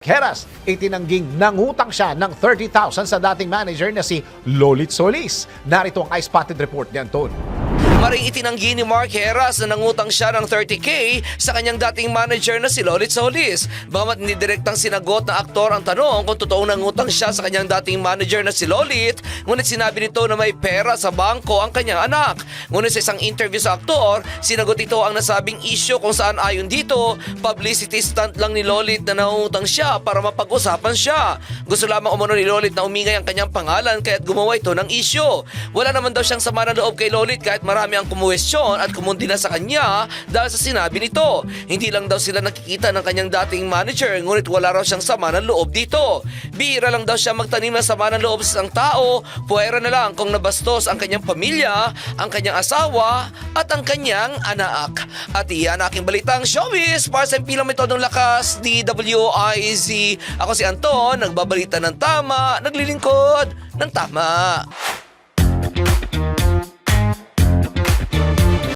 Heras, itinangging nangutang siya ng 30,000 sa dating manager na si Lolit Solis. Narito ang eye-spotted report ni Anton. Maring itinanggi ni Mark Heras na nangutang siya ng 30K sa kanyang dating manager na si Lolit Solis. Bagamat hindi direktang sinagot ng aktor ang tanong kung totoong nangutang siya sa kanyang dating manager na si Lolit, ngunit sinabi nito na may pera sa bangko ang kanyang anak. Ngunit sa isang interview sa aktor, sinagot ito ang nasabing issue kung saan ayon dito, publicity stunt lang ni Lolit na nangutang siya para mapag-usapan siya. Gusto lamang umano ni Lolit na umingay ang kanyang pangalan kaya't gumawa ito ng issue. Wala naman daw siyang sama ng loob kay Lolit kahit marami ang kumuwestiyon at kumundi na sa kanya dahil sa sinabi nito. Hindi lang daw sila nakikita ng kanyang dating manager ngunit wala raw siyang sama ng loob dito. Bihira lang daw siya magtanim ng sama ng loob sa isang tao, puwera na lang kung nabastos ang kanyang pamilya, ang kanyang asawa at ang kanyang anak. At iyan aking balitang showbiz para sa impilang metodong lakas, DWIZ. Ako si Anton, nagbabalita ng tama, naglilingkod ng tama.